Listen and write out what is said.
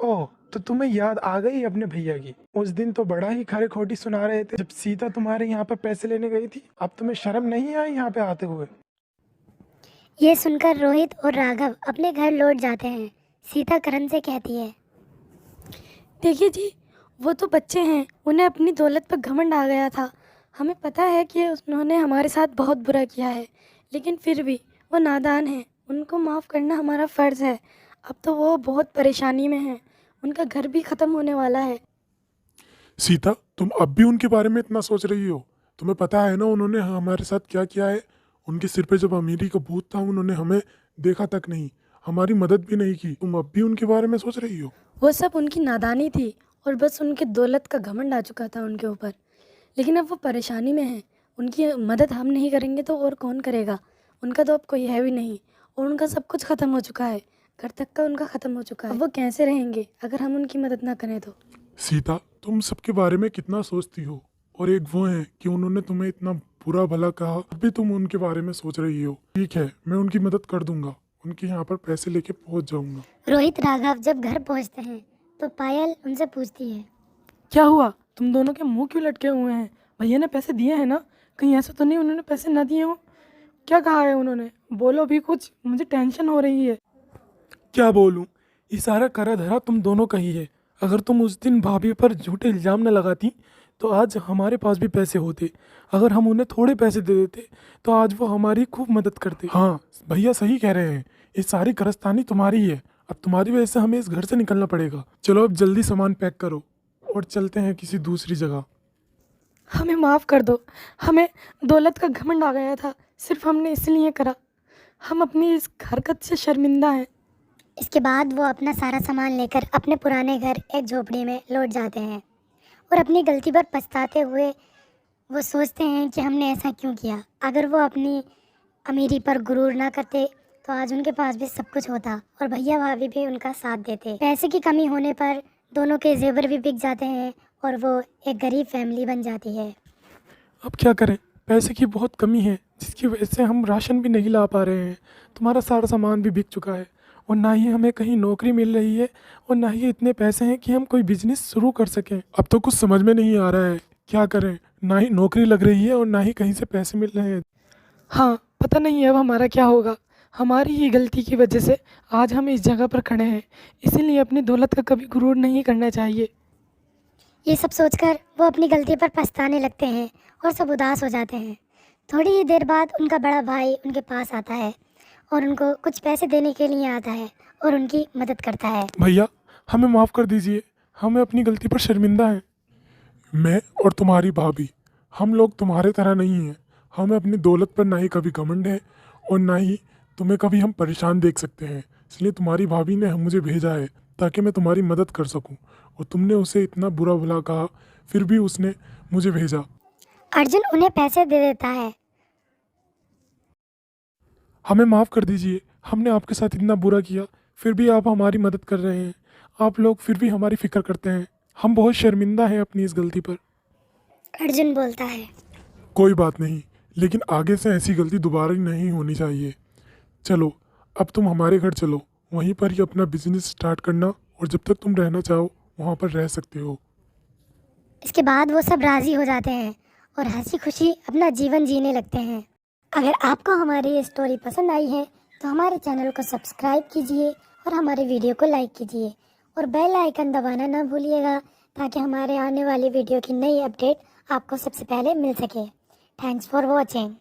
ओह, तो तुम्हें याद आ गई अपने भैया की। उस दिन तो बड़ा ही खरे खोटी सुना रहे थे जब सीता तुम्हारे यहाँ पर पैसे लेने गई थी। अब तुम्हें शर्म नहीं आई यहाँ पे आते हुए? ये सुनकर रोहित और राघव अपने घर लौट जाते हैं। सीता करण से कहती है, देखिए जी, वो तो बच्चे हैं, उन्हें अपनी दौलत पर घमंड आ गया था। हमें पता है कि उन्होंने हमारे साथ बहुत बुरा किया है, लेकिन फिर भी वो नादान हैं, उनको माफ़ करना हमारा फ़र्ज़ है। अब तो वो बहुत परेशानी में हैं, उनका घर भी ख़त्म होने वाला है। सीता, तुम अब भी उनके बारे में इतना सोच रही हो? तुम्हें पता है ना उन्होंने हमारे साथ क्या किया है? उनके सिर पे जब अमीरी का भूत था उन्होंने हमें देखा तक नहीं, हमारी मदद भी नहीं की। तुम अब भी उनके बारे में सोच रही हो? वो सब उनकी नादानी थी और बस उनकी दौलत का घमंड आ चुका था उनके ऊपर। लेकिन अब वो परेशानी में हैं, उनकी मदद हम नहीं करेंगे तो और कौन करेगा? उनका तो अब कोई है भी नहीं और उनका सब कुछ ख़त्म हो चुका है, घर तक का उनका ख़त्म हो चुका है। अब वो कैसे रहेंगे अगर हम उनकी मदद ना करें तो? सीता, तुम सबके बारे में कितना सोचती हो, और एक वो है कि उन्होंने तुम्हें इतना बुरा भला कहा, अब भी तुम उनके बारे में सोच रही हो। ठीक है, मैं उनकी मदद कर दूंगा, उनके यहाँ पर पैसे लेके पहुँच जाऊंगा। रोहित राघव जब घर पहुंचते हैं तो पायल उनसे पूछती है, क्या हुआ? तुम दोनों के मुंह क्यों लटके हुए हैं? भैया ने पैसे दिए हैं ना? कहीं ऐसा तो नहीं उन्होंने पैसे ना दिए हों? क्या कहा है उन्होंने? बोलो भी कुछ, मुझे टेंशन हो रही है। क्या बोलूं, ये सारा करा धरा तुम दोनों का ही है। अगर तुम उस दिन भाभी पर झूठे इल्जाम न लगाती तो आज हमारे पास भी पैसे होते। अगर हम उन्हें थोड़े पैसे दे देते तो आज वो हमारी खूब मदद करते। हाँ, भैया सही कह रहे हैं, ये सारी कारस्तानी तुम्हारी ही है। अब तुम्हारी वजह से हमें इस घर से निकलना पड़ेगा। चलो अब जल्दी सामान पैक करो और चलते हैं किसी दूसरी जगह। हमें माफ़ कर दो, हमें दौलत का घमंड आ गया था, सिर्फ हमने इसलिए करा। हम अपनी इस हरकत से शर्मिंदा हैं। इसके बाद वो अपना सारा सामान लेकर अपने पुराने घर एक झोपड़ी में लौट जाते हैं और अपनी गलती पर पछताते हुए वो सोचते हैं कि हमने ऐसा क्यों किया। अगर वो अपनी अमीरी पर गुरूर ना करते तो आज उनके पास भी सब कुछ होता और भैया भाभी भी उनका साथ देते। पैसे की कमी होने पर दोनों के जेवर भी बिक जाते हैं और वो एक गरीब फैमिली बन जाती है। अब क्या करें, पैसे की बहुत कमी है जिसकी वजह से हम राशन भी नहीं ला पा रहे हैं। तुम्हारा सारा सामान भी बिक चुका है और ना ही हमें कहीं नौकरी मिल रही है और ना ही इतने पैसे हैं कि हम कोई बिजनेस शुरू कर सकें। अब तो कुछ समझ में नहीं आ रहा है, क्या करें? ना ही नौकरी लग रही है और ना ही कहीं से पैसे मिल रहे हैं। हाँ, पता नहीं अब हमारा क्या होगा। हमारी ही गलती की वजह से आज हम इस जगह पर खड़े हैं, इसीलिए अपनी दौलत का कभी गुरूर नहीं करना चाहिए। ये सब सोचकर वो अपनी गलती पर पछताने लगते हैं और सब उदास हो जाते हैं। थोड़ी ही देर बाद उनका बड़ा भाई उनके पास आता है और उनको कुछ पैसे देने के लिए आता है और उनकी मदद करता है। भैया, हमें माफ़ कर दीजिए, हमें अपनी गलती पर शर्मिंदा हैं। मैं और तुम्हारी भाभी, हम लोग तुम्हारे तरह नहीं हैं। हमें अपनी दौलत पर ना ही कभी घमंड है और ना ही तुम्हें कभी हम परेशान देख सकते हैं। इसलिए तुम्हारी भाभी ने मुझे भेजा है ताकि मैं तुम्हारी मदद कर सकूं, और तुमने उसे इतना बुरा भला कहा फिर भी उसने मुझे भेजा। अर्जुन उन्हें पैसे दे देता है। हमें माफ़ कर दीजिए, हमने आपके साथ इतना बुरा किया फिर भी आप हमारी मदद कर रहे हैं। आप लोग फिर भी हमारी फ़िक्र करते हैं। हम बहुत शर्मिंदा हैं अपनी इस गलती पर। अर्जुन बोलता है, कोई बात नहीं, लेकिन आगे से ऐसी गलती दोबारा नहीं होनी चाहिए। चलो, अब तुम हमारे घर चलो, वहीं पर ही अपना बिजनेस स्टार्ट करना, और जब तक तुम रहना चाहो वहाँ पर रह सकते हो। इसके बाद वो सब राज़ी हो जाते हैं और हंसी खुशी अपना जीवन जीने लगते हैं। अगर आपको हमारी ये स्टोरी पसंद आई है तो हमारे चैनल को सब्सक्राइब कीजिए और हमारे वीडियो को लाइक कीजिए और बेल आइकन दबाना ना भूलिएगा ताकि हमारे आने वाली वीडियो की नई अपडेट आपको सबसे पहले मिल सके। Thanks for watching.